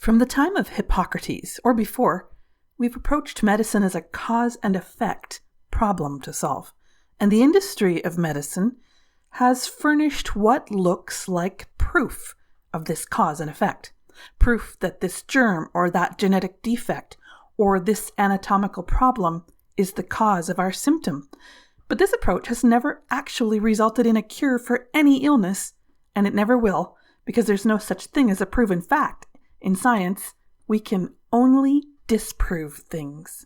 From the time of Hippocrates, or before, we've approached medicine as a cause and effect problem to solve, and the industry of medicine has furnished what looks like proof of this cause and effect. Proof that this germ or that genetic defect or this anatomical problem is the cause of our symptom. But this approach has never actually resulted in a cure for any illness, and it never will, because there's no such thing as a proven fact. In science, we can only disprove things.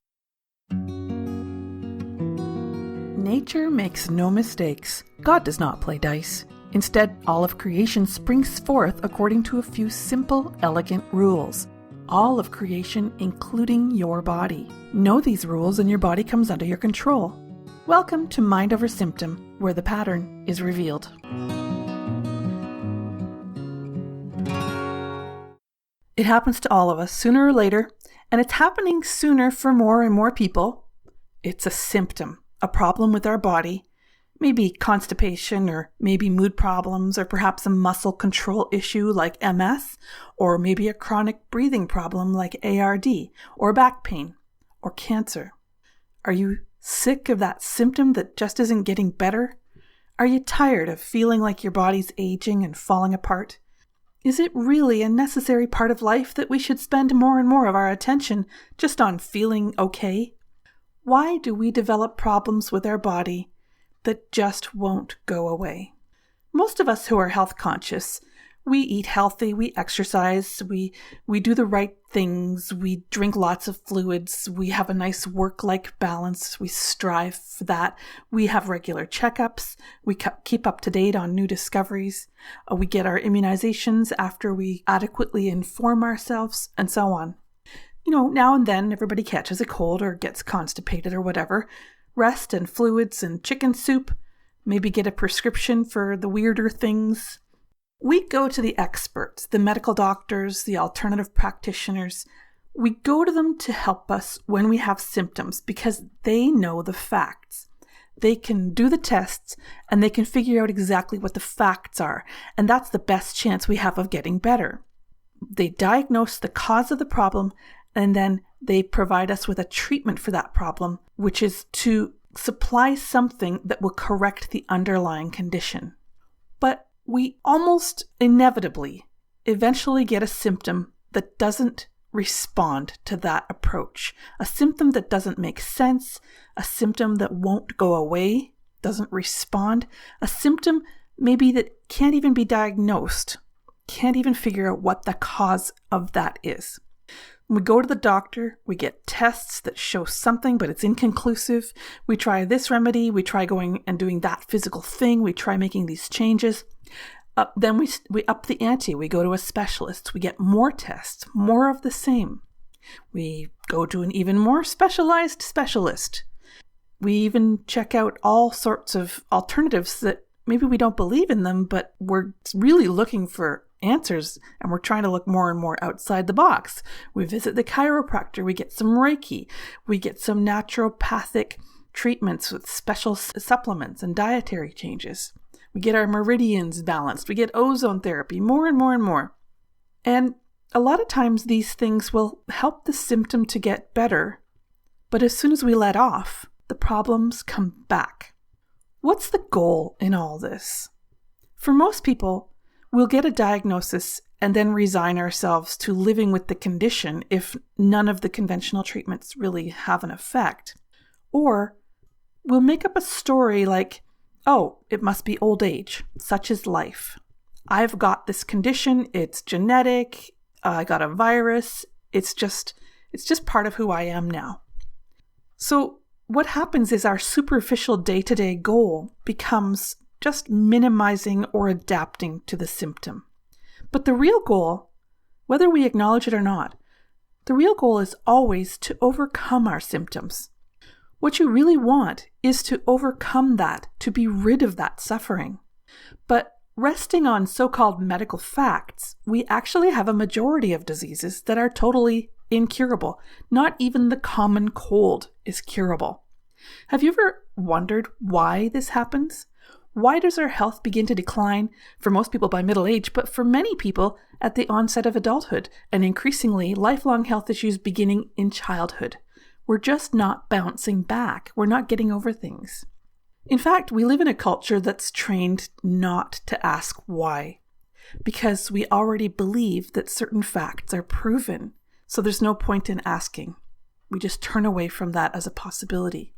Nature makes no mistakes. God does not play dice. Instead, all of creation springs forth according to a few simple, elegant rules. All of creation, including your body. Know these rules and your body comes under your control. Welcome to Mind Over Symptom, where the pattern is revealed. It happens to all of us sooner or later, and it's happening sooner for more and more people. It's a symptom, a problem with our body, maybe constipation or maybe mood problems or perhaps a muscle control issue like MS, or maybe a chronic breathing problem like ARD, or back pain, or cancer. Are you sick of that symptom that just isn't getting better? Are you tired of feeling like your body's aging and falling apart? Is it really a necessary part of life that we should spend more and more of our attention just on feeling okay? Why do we develop problems with our body that just won't go away? Most of us who are health conscious, we eat healthy, we exercise, we do the right things, we drink lots of fluids, we have a nice work-life balance, we strive for that, we have regular checkups, we keep up to date on new discoveries, we get our immunizations after we adequately inform ourselves, and so on. Now and then everybody catches a cold or gets constipated or whatever. Rest and fluids and chicken soup, maybe get a prescription for the weirder things. We go to the experts, the medical doctors, the alternative practitioners. We go to them to help us when we have symptoms because they know the facts. They can do the tests and they can figure out exactly what the facts are, and that's the best chance we have of getting better. They diagnose the cause of the problem and then they provide us with a treatment for that problem, which is to supply something that will correct the underlying condition. But we almost inevitably eventually get a symptom that doesn't respond to that approach. A symptom that doesn't make sense, a symptom that won't go away, doesn't respond, a symptom maybe that can't even be diagnosed, can't even figure out what the cause of that is. We go to the doctor, we get tests that show something, but it's inconclusive. We try this remedy, we try going and doing that physical thing, we try making these changes. Then we up the ante, we go to a specialist, we get more tests, more of the same. We go to an even more specialized specialist. We even check out all sorts of alternatives that maybe we don't believe in them, but we're really looking for answers and we're trying to look more and more outside the box. We visit the chiropractor, we get some Reiki, we get some naturopathic treatments with special supplements and dietary changes. We get our meridians balanced, we get ozone therapy, more and more and more. And a lot of times these things will help the symptom to get better, but as soon as we let off, the problems come back. What's the goal in all this? For most people, we'll get a diagnosis and then resign ourselves to living with the condition if none of the conventional treatments really have an effect. Or we'll make up a story like, oh, it must be old age, such is life. I've got this condition, it's genetic, I got a virus, it's just part of who I am now. So what happens is our superficial day-to-day goal becomes just minimizing or adapting to the symptom. But the real goal, whether we acknowledge it or not, the real goal is always to overcome our symptoms. What you really want is to overcome that, to be rid of that suffering. But resting on so-called medical facts, we actually have a majority of diseases that are totally incurable. Not even the common cold is curable. Have you ever wondered why this happens? Why does our health begin to decline for most people by middle age, but for many people at the onset of adulthood, and increasingly lifelong health issues beginning in childhood? We're just not bouncing back. We're not getting over things. In fact, we live in a culture that's trained not to ask why, because we already believe that certain facts are proven. So there's no point in asking. We just turn away from that as a possibility.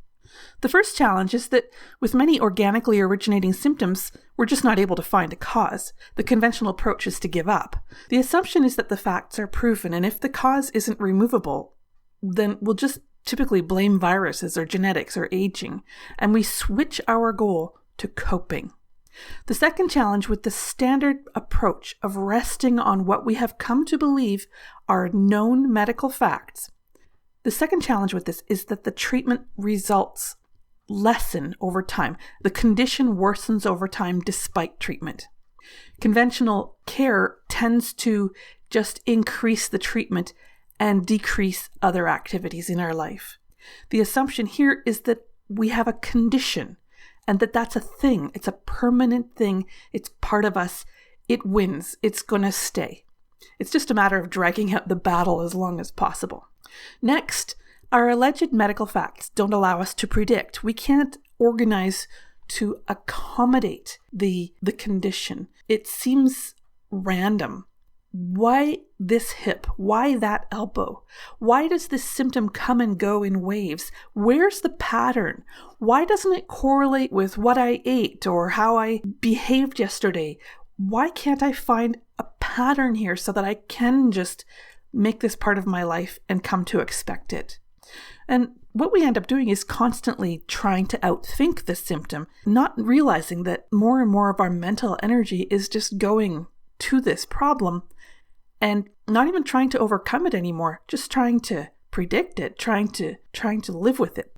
The first challenge is that with many organically originating symptoms, we're just not able to find a cause. The conventional approach is to give up. The assumption is that the facts are proven, and if the cause isn't removable, then we'll just typically blame viruses or genetics or aging, and we switch our goal to coping. The second challenge with the standard approach of resting on what we have come to believe are known medical facts. The second challenge with this is that the treatment results lessen over time. The condition worsens over time despite treatment. Conventional care tends to just increase the treatment and decrease other activities in our life. The assumption here is that we have a condition and that that's a thing. It's a permanent thing. It's part of us. It wins. It's going to stay. It's just a matter of dragging out the battle as long as possible. Next, our alleged medical facts don't allow us to predict. We can't organize to accommodate the condition. It seems random. Why this hip? Why that elbow? Why does this symptom come and go in waves? Where's the pattern? Why doesn't it correlate with what I ate or how I behaved yesterday? Why can't I find a pattern here so that I can just make this part of my life and come to expect it? And what we end up doing is constantly trying to outthink the symptom, not realizing that more and more of our mental energy is just going to this problem and not even trying to overcome it anymore, just trying to predict it, trying to live with it.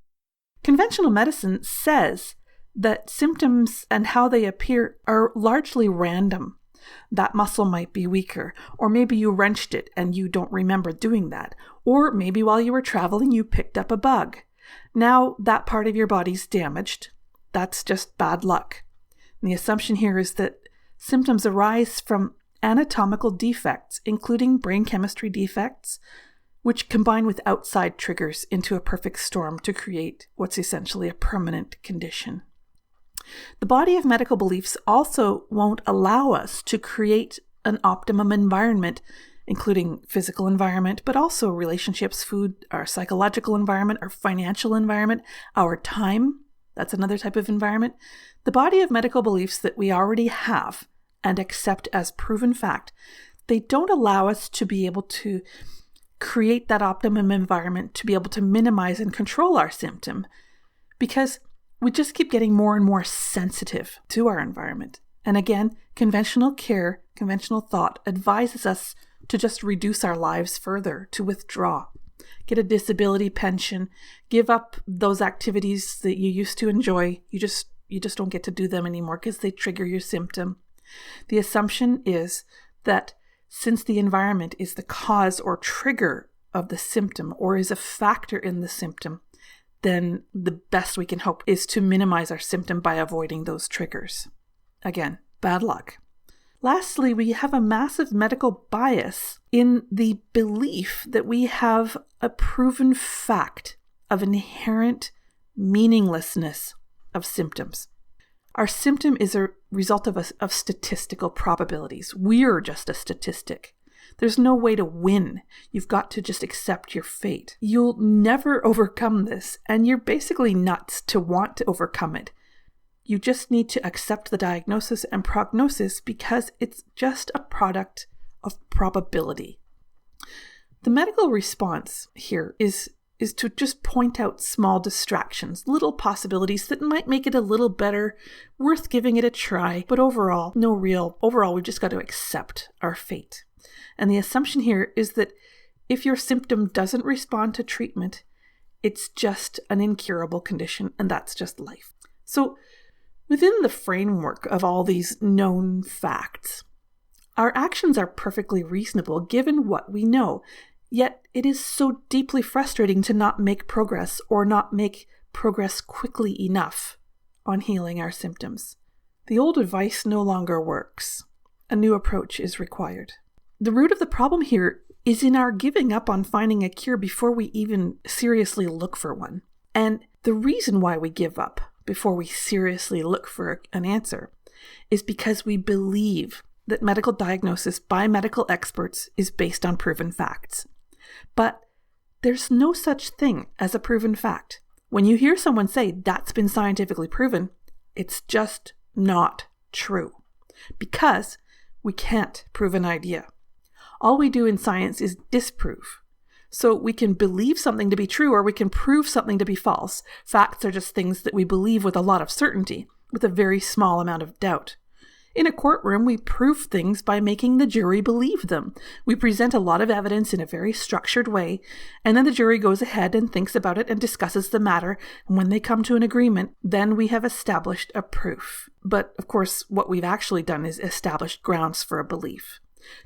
Conventional medicine says that symptoms and how they appear are largely random. That muscle might be weaker, or maybe you wrenched it and you don't remember doing that, or maybe while you were traveling you picked up a bug. Now that part of your body's damaged. That's just bad luck. And the assumption here is that symptoms arise from anatomical defects, including brain chemistry defects, which combine with outside triggers into a perfect storm to create what's essentially a permanent condition. The body of medical beliefs also won't allow us to create an optimum environment, including physical environment, but also relationships, food, our psychological environment, our financial environment, our time. That's another type of environment. The body of medical beliefs that we already have and accept as proven fact, they don't allow us to be able to create that optimum environment to be able to minimize and control our symptom, because we just keep getting more and more sensitive to our environment. And again, conventional care, conventional thought advises us to just reduce our lives further, to withdraw, get a disability pension, give up those activities that you used to enjoy. You just don't get to do them anymore because they trigger your symptom. The assumption is that since the environment is the cause or trigger of the symptom or is a factor in the symptom, then the best we can hope is to minimize our symptom by avoiding those triggers. Again, bad luck. Lastly, we have a massive medical bias in the belief that we have a proven fact of inherent meaninglessness of symptoms. Our symptom is a result of statistical probabilities. We're just a statistic. There's no way to win. You've got to just accept your fate. You'll never overcome this, and you're basically nuts to want to overcome it. You just need to accept the diagnosis and prognosis because it's just a product of probability. The medical response here is to just point out small distractions, little possibilities that might make it a little better, worth giving it a try, but overall, we've just got to accept our fate. And the assumption here is that if your symptom doesn't respond to treatment, it's just an incurable condition, and that's just life. So within the framework of all these known facts, our actions are perfectly reasonable given what we know. Yet it is so deeply frustrating to not make progress or not make progress quickly enough on healing our symptoms. The old advice no longer works. A new approach is required. The root of the problem here is in our giving up on finding a cure before we even seriously look for one. And the reason why we give up before we seriously look for an answer is because we believe that medical diagnosis by medical experts is based on proven facts. But there's no such thing as a proven fact. When you hear someone say that's been scientifically proven, it's just not true. Because we can't prove an idea. All we do in science is disprove. So we can believe something to be true or we can prove something to be false. Facts are just things that we believe with a lot of certainty, with a very small amount of doubt. In a courtroom, we prove things by making the jury believe them. We present a lot of evidence in a very structured way, and then the jury goes ahead and thinks about it and discusses the matter, and when they come to an agreement, then we have established a proof. But, of course, what we've actually done is established grounds for a belief.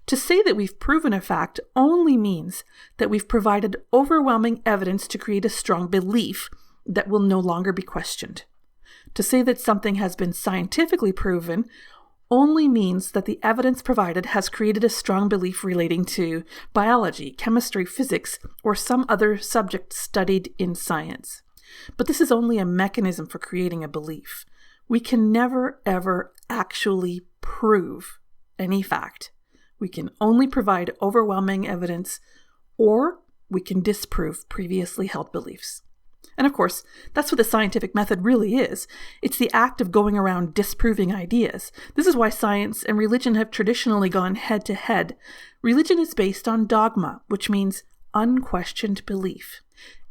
To say that we've proven a fact only means that we've provided overwhelming evidence to create a strong belief that will no longer be questioned. To say that something has been scientifically proven only means that the evidence provided has created a strong belief relating to biology, chemistry, physics, or some other subject studied in science. But this is only a mechanism for creating a belief. We can never, ever actually prove any fact. We can only provide overwhelming evidence, or we can disprove previously held beliefs. And of course, that's what the scientific method really is. It's the act of going around disproving ideas. This is why science and religion have traditionally gone head to head. Religion is based on dogma, which means unquestioned belief.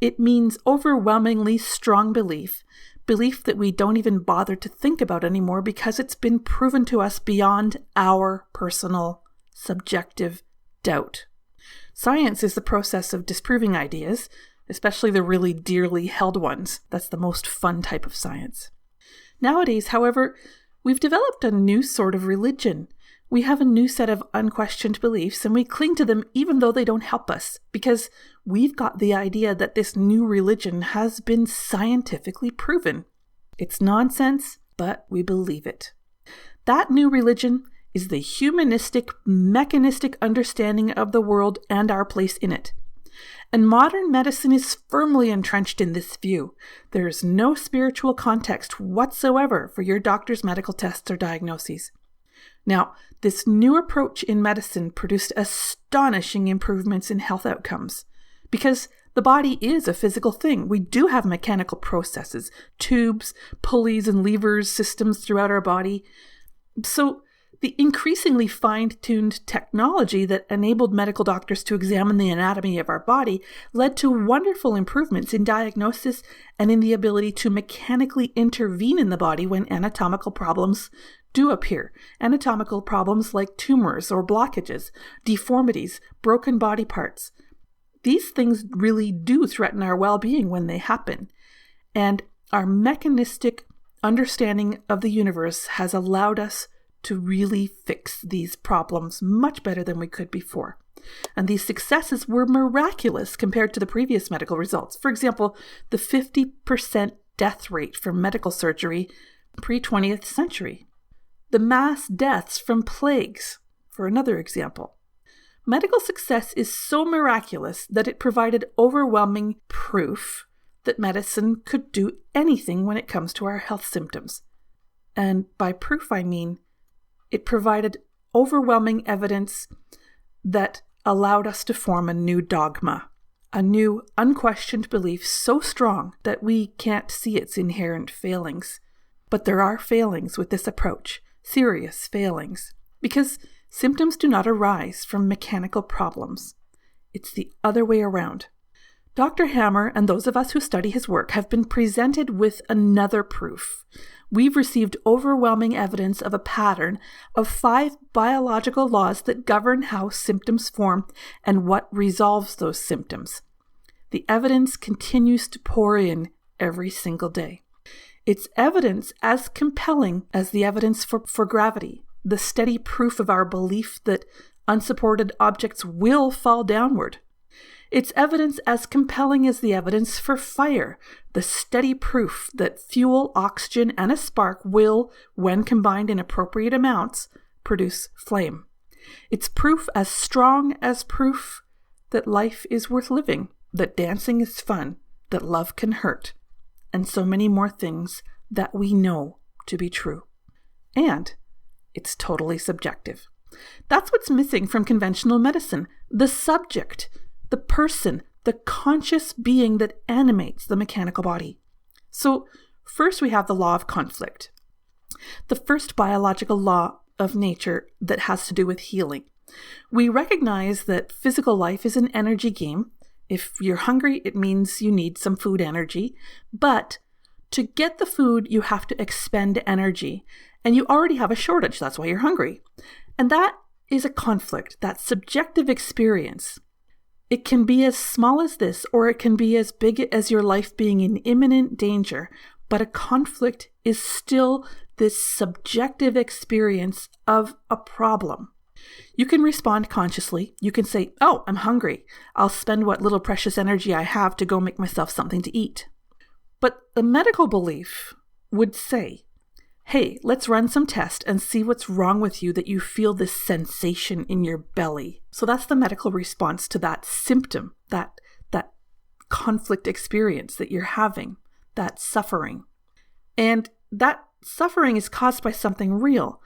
It means overwhelmingly strong belief that we don't even bother to think about anymore because it's been proven to us beyond our personal, subjective doubt. Science is the process of disproving ideas, especially the really dearly held ones. That's the most fun type of science. Nowadays, however, we've developed a new sort of religion. We have a new set of unquestioned beliefs, and we cling to them even though they don't help us, because we've got the idea that this new religion has been scientifically proven. It's nonsense, but we believe it. That new religion is the humanistic, mechanistic understanding of the world and our place in it. And modern medicine is firmly entrenched in this view. There is no spiritual context whatsoever for your doctor's medical tests or diagnoses. Now, this new approach in medicine produced astonishing improvements in health outcomes. Because the body is a physical thing. We do have mechanical processes, tubes, pulleys, and levers, systems throughout our body. So the increasingly fine-tuned technology that enabled medical doctors to examine the anatomy of our body led to wonderful improvements in diagnosis and in the ability to mechanically intervene in the body when anatomical problems do appear. Anatomical problems like tumors or blockages, deformities, broken body parts. These things really do threaten our well-being when they happen. And our mechanistic understanding of the universe has allowed us to really fix these problems much better than we could before. And these successes were miraculous compared to the previous medical results. For example, the 50% death rate from medical surgery pre-20th century. The mass deaths from plagues, for another example. Medical success is so miraculous that it provided overwhelming proof that medicine could do anything when it comes to our health symptoms. And by proof, I mean it provided overwhelming evidence that allowed us to form a new dogma, a new unquestioned belief so strong that we can't see its inherent failings. But there are failings with this approach, serious failings, because symptoms do not arise from mechanical problems. It's the other way around. Dr. Hammer and those of us who study his work have been presented with another proof. We've received overwhelming evidence of a pattern of 5 biological laws that govern how symptoms form and what resolves those symptoms. The evidence continues to pour in every single day. It's evidence as compelling as the evidence for gravity, the steady proof of our belief that unsupported objects will fall downward. It's evidence as compelling as the evidence for fire, the steady proof that fuel, oxygen, and a spark will, when combined in appropriate amounts, produce flame. It's proof as strong as proof that life is worth living, that dancing is fun, that love can hurt, and so many more things that we know to be true. And it's totally subjective. That's what's missing from conventional medicine. The subject, the person, the conscious being that animates the mechanical body. So first we have the law of conflict, the first biological law of nature that has to do with healing. We recognize that physical life is an energy game. If you're hungry, it means you need some food energy, but to get the food, you have to expend energy, and you already have a shortage. That's why you're hungry. And that is a conflict, that subjective experience. It can be as small as this, or it can be as big as your life being in imminent danger, but a conflict is still this subjective experience of a problem. You can respond consciously. You can say, oh, I'm hungry. I'll spend what little precious energy I have to go make myself something to eat. But the medical belief would say, hey, let's run some tests and see what's wrong with you that you feel this sensation in your belly. So that's the medical response to that symptom, that conflict experience that you're having, that suffering. And that suffering is caused by something real.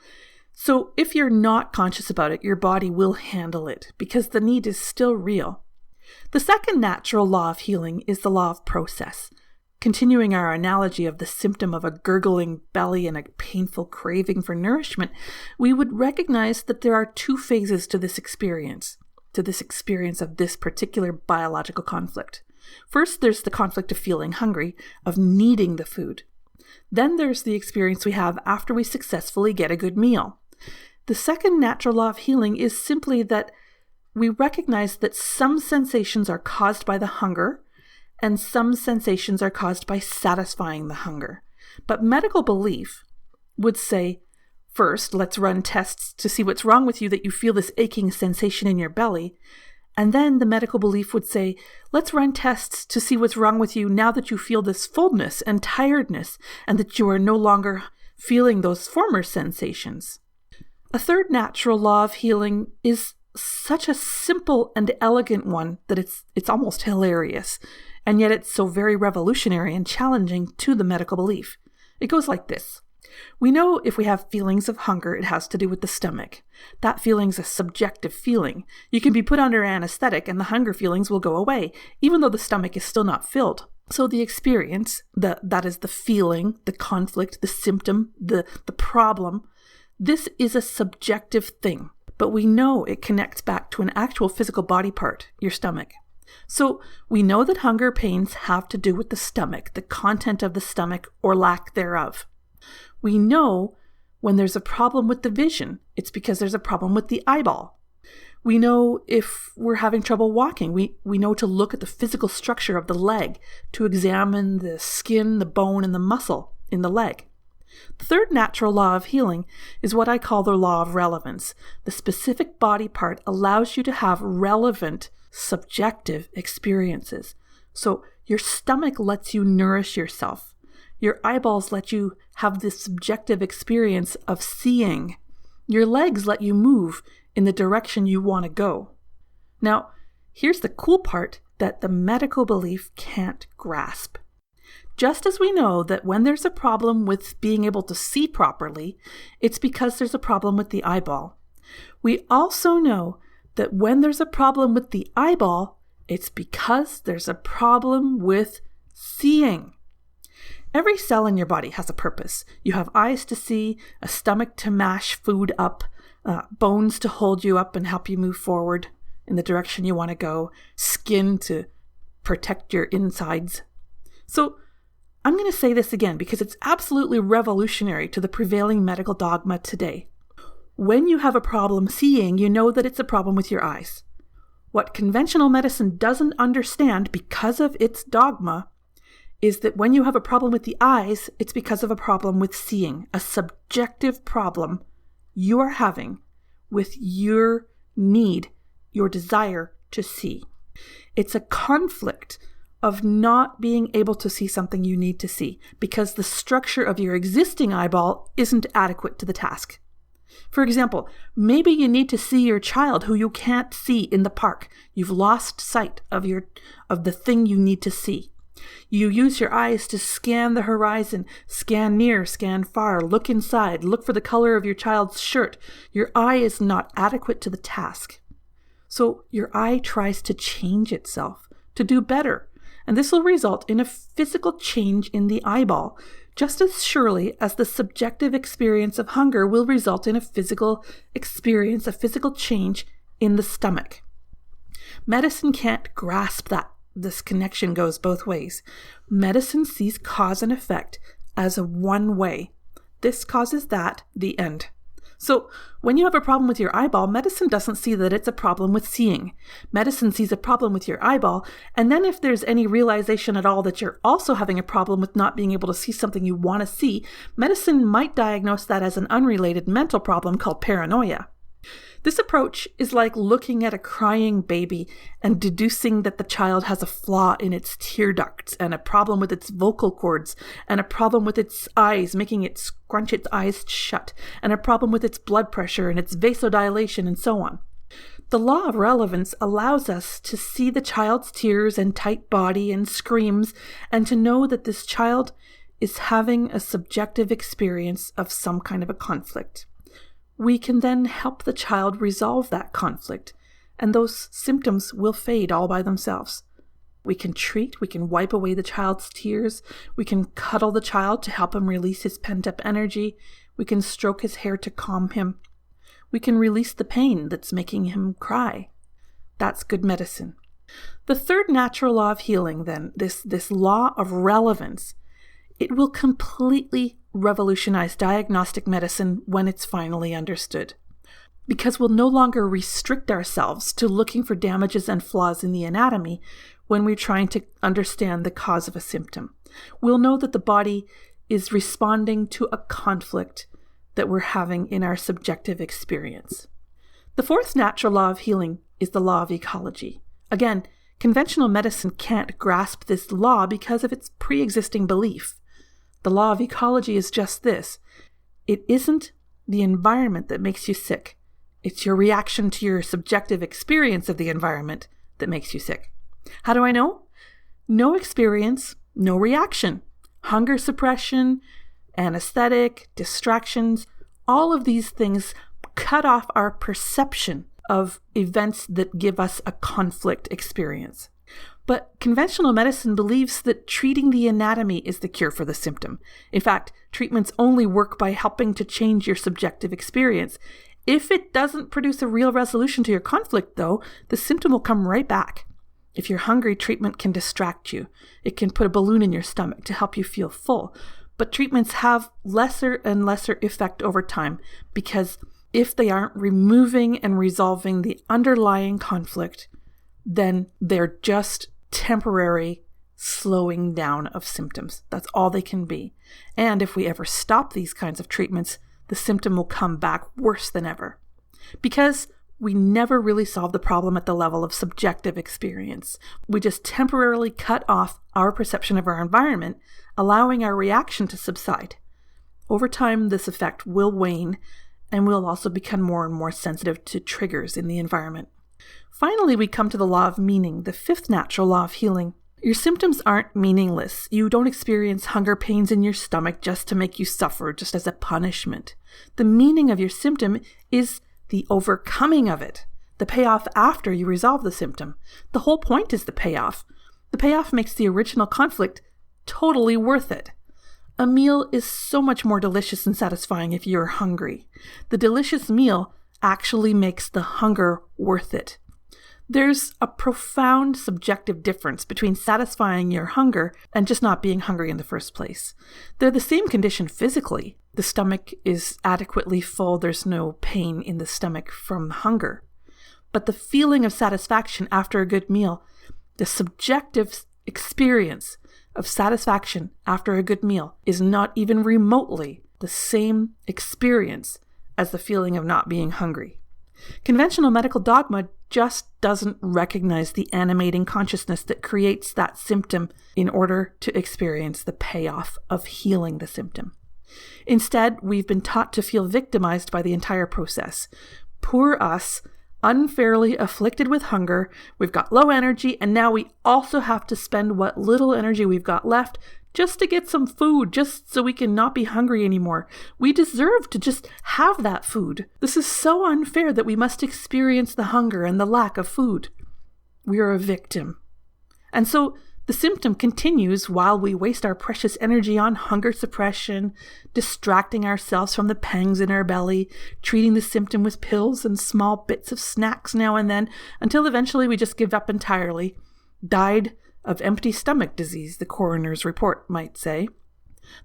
So if you're not conscious about it, your body will handle it because the need is still real. The second natural law of healing is the law of process. Continuing our analogy of the symptom of a gurgling belly and a painful craving for nourishment, we would recognize that there are two phases to this experience of this particular biological conflict. First, there's the conflict of feeling hungry, of needing the food. Then there's the experience we have after we successfully get a good meal. The second natural law of healing is simply that we recognize that some sensations are caused by the hunger, and some sensations are caused by satisfying the hunger. But medical belief would say, first, let's run tests to see what's wrong with you that you feel this aching sensation in your belly. And then the medical belief would say, let's run tests to see what's wrong with you now that you feel this fullness and tiredness and that you are no longer feeling those former sensations. A third natural law of healing is such a simple and elegant one that it's almost hilarious. And yet it's so very revolutionary and challenging to the medical belief. It goes like this. We know if we have feelings of hunger, it has to do with the stomach. That feeling's a subjective feeling. You can be put under anesthetic and the hunger feelings will go away, even though the stomach is still not filled. So the experience, that is the feeling, the conflict, the symptom, the problem, this is a subjective thing. But we know it connects back to an actual physical body part, your stomach. So we know that hunger pains have to do with the stomach, the content of the stomach or lack thereof. We know when there's a problem with the vision, it's because there's a problem with the eyeball. We know if we're having trouble walking, we know to look at the physical structure of the leg, to examine the skin, the bone, and the muscle in the leg. The third natural law of healing is what I call the law of relevance. The specific body part allows you to have relevant subjective experiences. So your stomach lets you nourish yourself. Your eyeballs let you have this subjective experience of seeing. Your legs let you move in the direction you want to go. Now, here's the cool part that the medical belief can't grasp. Just as we know that when there's a problem with being able to see properly, it's because there's a problem with the eyeball. We also know that when there's a problem with the eyeball, it's because there's a problem with seeing. Every cell in your body has a purpose. You have eyes to see, a stomach to mash food up, bones to hold you up and help you move forward in the direction you want to go, skin to protect your insides. So I'm going to say this again because it's absolutely revolutionary to the prevailing medical dogma today. When you have a problem seeing, you know that it's a problem with your eyes. What conventional medicine doesn't understand because of its dogma is that when you have a problem with the eyes, it's because of a problem with seeing, a subjective problem you are having with your need, your desire to see. It's a conflict of not being able to see something you need to see because the structure of your existing eyeball isn't adequate to the task. For example, maybe you need to see your child who you can't see in the park. You've lost sight of the thing you need to see. You use your eyes to scan the horizon, scan near, scan far, look inside, look for the color of your child's shirt. Your eye is not adequate to the task. So your eye tries to change itself, to do better. And this will result in a physical change in the eyeball, just as surely as the subjective experience of hunger will result in a physical experience, a physical change in the stomach. Medicine can't grasp that. This connection goes both ways. Medicine sees cause and effect as a one way. This causes that, the end. So when you have a problem with your eyeball, medicine doesn't see that it's a problem with seeing. Medicine sees a problem with your eyeball, and then if there's any realization at all that you're also having a problem with not being able to see something you want to see, medicine might diagnose that as an unrelated mental problem called paranoia. This approach is like looking at a crying baby and deducing that the child has a flaw in its tear ducts and a problem with its vocal cords and a problem with its eyes, making it scrunch its eyes shut, and a problem with its blood pressure and its vasodilation and so on. The law of relevance allows us to see the child's tears and tight body and screams and to know that this child is having a subjective experience of some kind of a conflict. We can then help the child resolve that conflict, and those symptoms will fade all by themselves. We can treat, we can wipe away the child's tears, we can cuddle the child to help him release his pent-up energy, we can stroke his hair to calm him, we can release the pain that's making him cry. That's good medicine. The third natural law of healing, then, this law of relevance, it will completely revolutionize diagnostic medicine when it's finally understood. Because we'll no longer restrict ourselves to looking for damages and flaws in the anatomy when we're trying to understand the cause of a symptom. We'll know that the body is responding to a conflict that we're having in our subjective experience. The fourth natural law of healing is the law of ecology. Again, conventional medicine can't grasp this law because of its pre-existing belief. The law of ecology is just this. It isn't the environment that makes you sick. It's your reaction to your subjective experience of the environment that makes you sick. How do I know? No experience, no reaction. Hunger suppression, anesthetic, distractions, all of these things cut off our perception of events that give us a conflict experience. But conventional medicine believes that treating the anatomy is the cure for the symptom. In fact, treatments only work by helping to change your subjective experience. If it doesn't produce a real resolution to your conflict, though, the symptom will come right back. If you're hungry, treatment can distract you. It can put a balloon in your stomach to help you feel full. But treatments have lesser and lesser effect over time because if they aren't removing and resolving the underlying conflict, then they're just temporary slowing down of symptoms. That's all they can be. And if we ever stop these kinds of treatments, the symptom will come back worse than ever. Because we never really solve the problem at the level of subjective experience. We just temporarily cut off our perception of our environment, allowing our reaction to subside. Over time, this effect will wane, and we'll also become more and more sensitive to triggers in the environment. Finally, we come to the law of meaning, the fifth natural law of healing. Your symptoms aren't meaningless. You don't experience hunger pains in your stomach just to make you suffer, just as a punishment. The meaning of your symptom is the overcoming of it, the payoff after you resolve the symptom. The whole point is the payoff. The payoff makes the original conflict totally worth it. A meal is so much more delicious and satisfying if you're hungry. The delicious meal actually makes the hunger worth it. There's a profound subjective difference between satisfying your hunger and just not being hungry in the first place. They're the same condition physically. The stomach is adequately full. There's no pain in the stomach from hunger. But the feeling of satisfaction after a good meal, the subjective experience of satisfaction after a good meal is not even remotely the same experience as the feeling of not being hungry. Conventional medical dogma just doesn't recognize the animating consciousness that creates that symptom in order to experience the payoff of healing the symptom. Instead, we've been taught to feel victimized by the entire process. Poor us, unfairly afflicted with hunger, we've got low energy, and now we also have to spend what little energy we've got left just to get some food, just so we can not be hungry anymore. We deserve to just have that food. This is so unfair that we must experience the hunger and the lack of food. We are a victim. And so the symptom continues while we waste our precious energy on hunger suppression, distracting ourselves from the pangs in our belly, treating the symptom with pills and small bits of snacks now and then, until eventually we just give up entirely. Died of empty stomach disease, the coroner's report might say.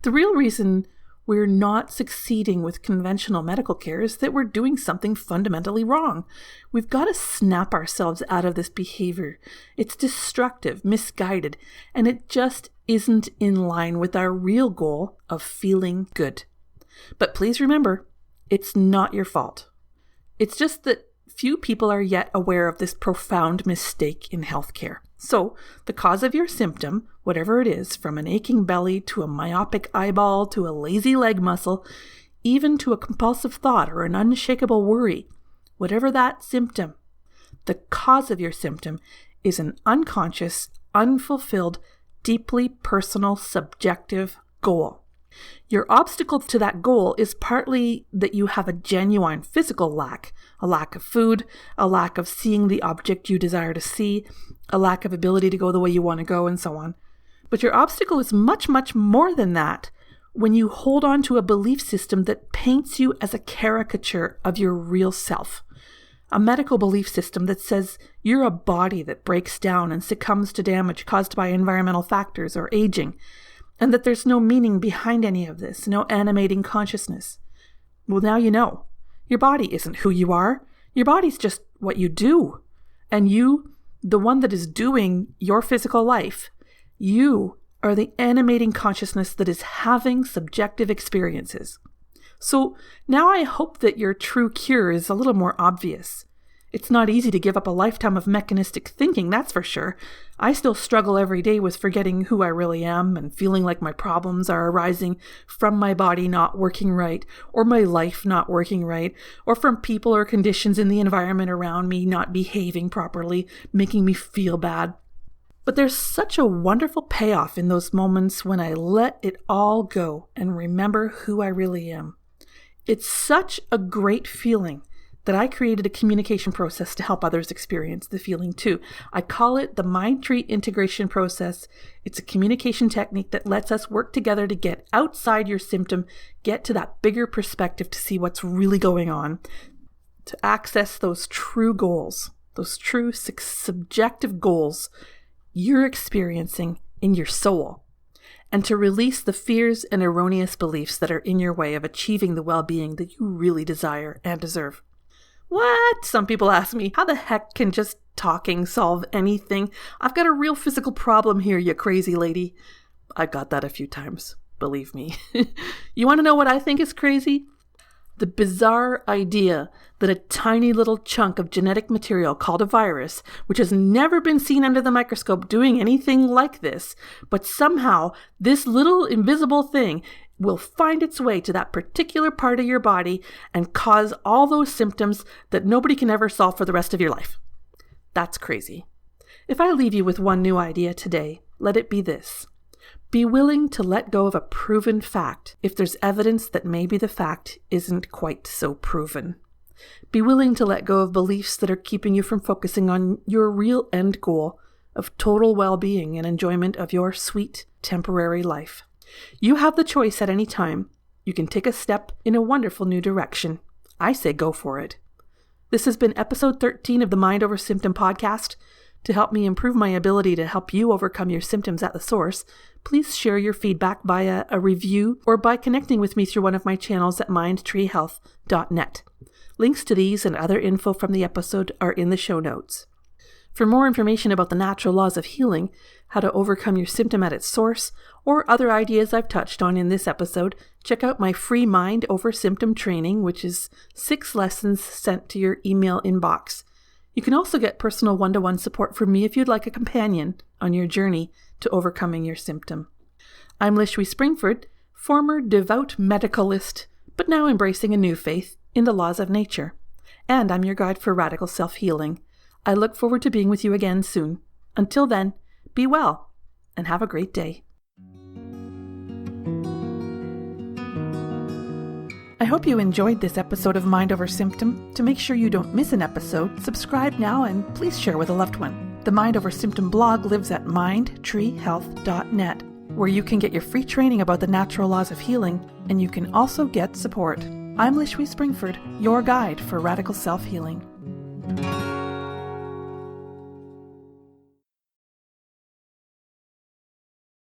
The real reason we're not succeeding with conventional medical care is that we're doing something fundamentally wrong. We've got to snap ourselves out of this behavior. It's destructive, misguided, and it just isn't in line with our real goal of feeling good. But please remember, it's not your fault. It's just that few people are yet aware of this profound mistake in healthcare. So, the cause of your symptom, whatever it is, from an aching belly to a myopic eyeball to a lazy leg muscle, even to a compulsive thought or an unshakable worry, whatever that symptom, the cause of your symptom is an unconscious, unfulfilled, deeply personal, subjective goal. Your obstacle to that goal is partly that you have a genuine physical lack, a lack of food, a lack of seeing the object you desire to see, a lack of ability to go the way you want to go, and so on. But your obstacle is much, much more than that when you hold on to a belief system that paints you as a caricature of your real self. A medical belief system that says you're a body that breaks down and succumbs to damage caused by environmental factors or aging, and that there's no meaning behind any of this, no animating consciousness. Well, now you know. Your body isn't who you are. Your body's just what you do. And you, the one that is doing your physical life, you are the animating consciousness that is having subjective experiences. So now I hope that your true cure is a little more obvious. It's not easy to give up a lifetime of mechanistic thinking, that's for sure. I still struggle every day with forgetting who I really am and feeling like my problems are arising from my body not working right, or my life not working right, or from people or conditions in the environment around me not behaving properly, making me feel bad. But there's such a wonderful payoff in those moments when I let it all go and remember who I really am. It's such a great feeling that I created a communication process to help others experience the feeling too. I call it the Mind Tree Integration Process. It's a communication technique that lets us work together to get outside your symptom, get to that bigger perspective to see what's really going on, to access those true goals, those true subjective goals you're experiencing in your soul, and to release the fears and erroneous beliefs that are in your way of achieving the well-being that you really desire and deserve. What? Some people ask me, how the heck can just talking solve anything? I've got a real physical problem here, you crazy lady. I've got that a few times, believe me. You want to know what I think is crazy? The bizarre idea that a tiny little chunk of genetic material called a virus, which has never been seen under the microscope doing anything like this, but somehow this little invisible thing will find its way to that particular part of your body and cause all those symptoms that nobody can ever solve for the rest of your life. That's crazy. If I leave you with one new idea today, let it be this. Be willing to let go of a proven fact if there's evidence that maybe the fact isn't quite so proven. Be willing to let go of beliefs that are keeping you from focusing on your real end goal of total well-being and enjoyment of your sweet, temporary life. You have the choice at any time. You can take a step in a wonderful new direction. I say go for it. This has been episode 13 of the Mind Over Symptom podcast. To help me improve my ability to help you overcome your symptoms at the source, please share your feedback via a review or by connecting with me through one of my channels at mindtreehealth.net. Links to these and other info from the episode are in the show notes. For more information about the natural laws of healing, how to overcome your symptom at its source, or other ideas I've touched on in this episode, check out my free Mind Over Symptom training, which is 6 lessons sent to your email inbox. You can also get personal one-to-one support from me if you'd like a companion on your journey to overcoming your symptom. I'm Lishwi Springford, former devout medicalist, but now embracing a new faith in the laws of nature. And I'm your guide for radical self-healing. I look forward to being with you again soon. Until then, be well and have a great day. I hope you enjoyed this episode of Mind Over Symptom. To make sure you don't miss an episode, subscribe now and please share with a loved one. The Mind Over Symptom blog lives at mindtreehealth.net, where you can get your free training about the natural laws of healing, and you can also get support. I'm Lishwi Springford, your guide for radical self-healing.